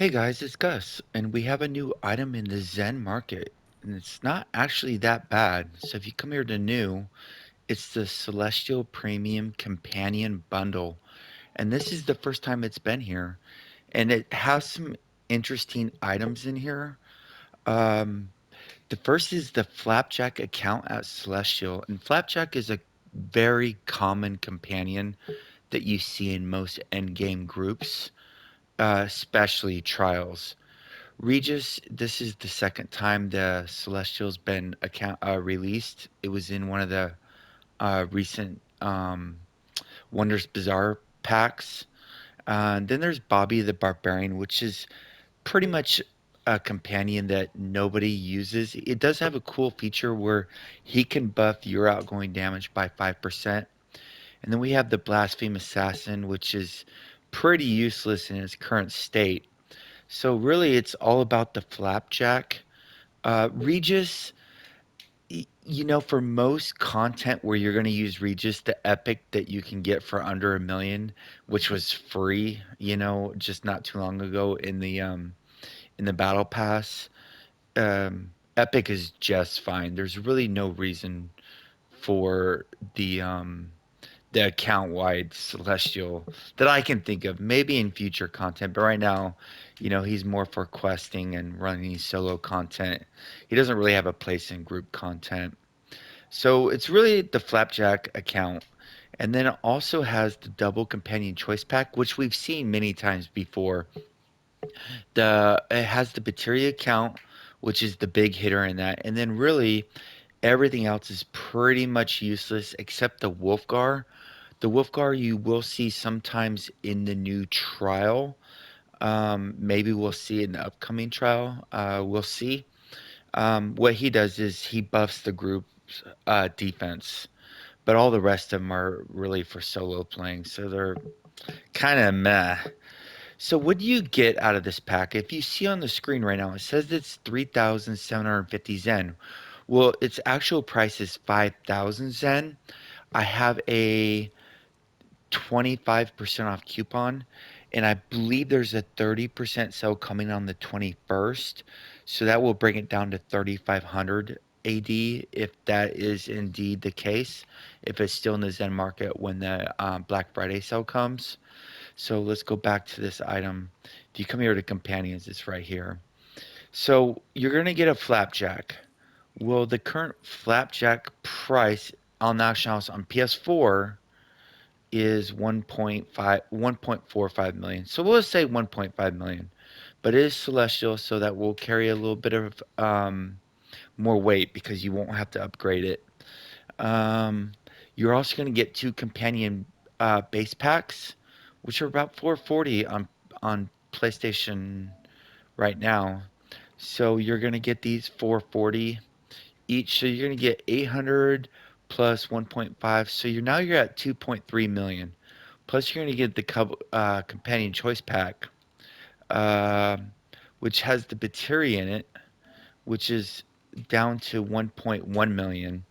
Hey guys, it's Gus, and we have a new item in the Zen market, and it's not actually that bad. So if you come here to new, it's the Celestial Premium Companion Bundle, and this is the first time it's been here, and it has some interesting items in here. Um, the first is the Flapjack account at Celestial, and Flapjack is a very common companion that you see in most endgame groups, especially trials. Regis, this is the second time the Celestial's been released. It was in one of the recent Wonders Bizarre packs. And then there's Bobby the Barbarian, which is pretty much a companion that nobody uses. It does have a cool feature where he can buff your outgoing damage by 5%. And then we have the Blaspheme Assassin, which is pretty useless in its current state. So really, it's all about the Flapjack. Regis, for most content where you're going to use Regis, the epic that you can get for under 1 million, which was free, just not too long ago in the battle pass, epic is just fine. There's really no reason for the account wide celestial that I can think of. Maybe in future content, but right now, he's more for questing and running solo content. He doesn't really have a place in group content. So it's really the Flapjack account. And then it also has the double companion choice pack, which we've seen many times before. It has the Bateria account, which is the big hitter in that. And then really everything else is pretty much useless except the Wolfgar. The Wolfgar you will see sometimes in the new trial. Maybe we'll see in the upcoming trial. We'll see. What he does is he buffs the group's defense, but all the rest of them are really for solo playing, so they're kind of meh. So what do you get out of this pack? If you see on the screen right now, it says it's 3,750 Zen. Well, its actual price is 5,000 Zen. I have a 25% off coupon, and I believe there's a 30% sale coming on the 21st. So that will bring it down to 3,500 AD if that is indeed the case, if it's still in the Zen market when the Black Friday sale comes. So let's go back to this item. If you come here to companions, it's right here. So you're going to get a flapjack. Well, the current flapjack price on National House on PS4 is 1.45 million. So we'll just say 1.5 million. But it is celestial, so that will carry a little bit of more weight because you won't have to upgrade it. Um, you're also going to get two companion base packs, which are about 440 on PlayStation right now. So you're going to get these 440 each. So you're going to get 800 plus 1.5. So you're at 2.3 million. Plus, you're going to get the companion choice pack, uh, which has the Battery in it, which is down to 1.1 million.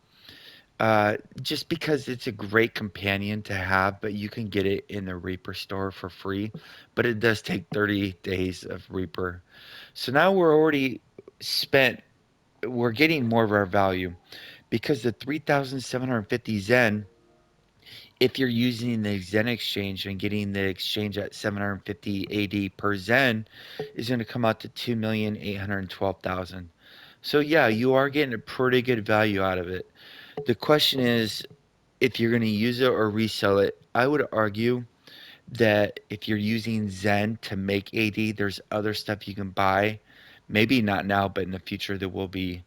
Just because it's a great companion to have, but you can get it in the Reaper store for free. But it does take 30 days of Reaper. So now spent, we're getting more of our value because the 3,750 Zen, if you're using the Zen exchange and getting the exchange at 750 AD per Zen, is going to come out to 2,812,000. So yeah, you are getting a pretty good value out of it. The question is if you're going to use it or resell it. I would argue that if you're using Zen to make AD, there's other stuff you can buy. Maybe not now, but in the future there will be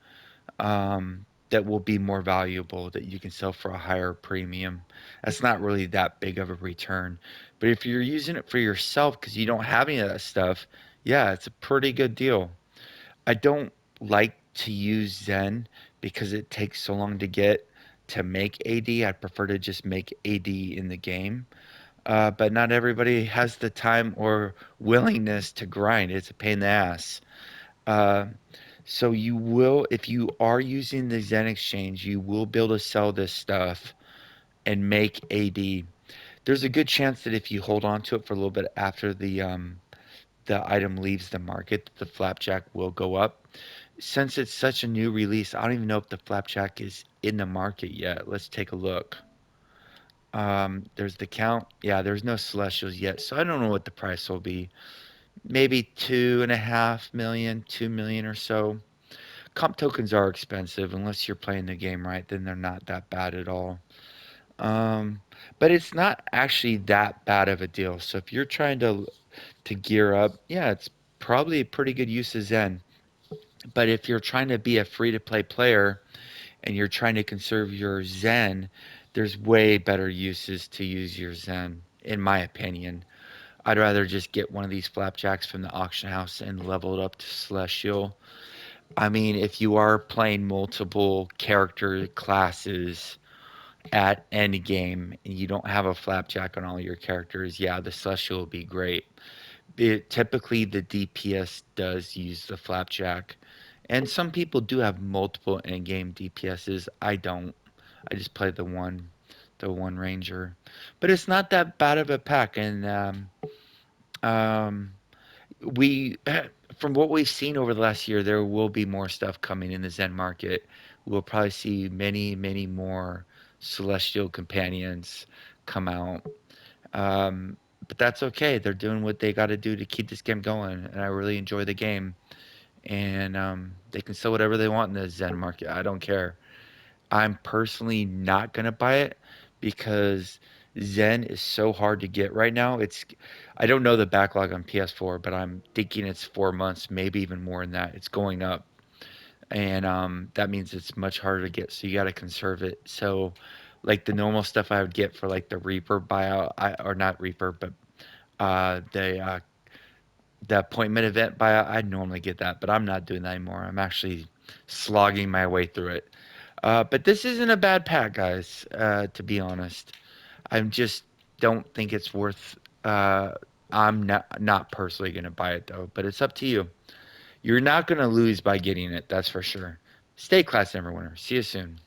that will be more valuable that you can sell for a higher premium. That's not really that big of a return. But if you're using it for yourself because you don't have any of that stuff, yeah, it's a pretty good deal. I don't like to use Zen because it takes so long to get to make AD. I prefer to just make AD in the game. But not everybody has the time or willingness to grind. It's a pain in the ass. Uh, so you will, if you are using the Zen exchange, you will be able to sell this stuff and make AD. There's a good chance that if you hold on to it for a little bit after the item leaves the market, the flapjack will go up. Since it's such a new release, I don't even know if the flapjack is in the market yet. Let's take a look. There's the count. Yeah, there's no celestials yet, so I don't know what the price will be. Maybe 2.5 million, 2 million or so. Comp tokens are expensive unless you're playing the game right, then they're not that bad at all. Um, but it's not actually that bad of a deal. So if you're trying to gear up, yeah, it's probably a pretty good use of Zen. But if you're trying to be a free to play player and you're trying to conserve your Zen, there's way better uses to use your Zen, in my opinion. I'd rather just get one of these flapjacks from the auction house and level it up to Celestial. I mean, if you are playing multiple character classes at end game and you don't have a flapjack on all your characters, yeah, the Celestial will be great. Typically, the DPS does use the flapjack, and some people do have multiple end game DPSs. I don't. I just play the one ranger, but it's not that bad of a pack. And um, we, from what we've seen over the last year, there will be more stuff coming in the Zen market. We'll probably see many, many more celestial companions come out. But that's okay. They're doing what they got to do to keep this game going, and I really enjoy the game. And they can sell whatever they want in the Zen market. I don't care. I'm personally not gonna buy it because Zen is so hard to get right now. I don't know the backlog on PS4, but I'm thinking it's 4 months, maybe even more than that. It's going up, and that means it's much harder to get. So you got to conserve it. So, like the normal stuff I would get for like the Reaper buyout, or not Reaper, but the appointment event buyout, I'd normally get that, but I'm not doing that anymore. I'm actually slogging my way through it. But this isn't a bad pack, guys. To be honest, I just don't think it's worth. I'm not personally gonna buy it though, but it's up to you. You're not gonna lose by getting it, that's for sure. Stay class, Neverwinter. See you soon.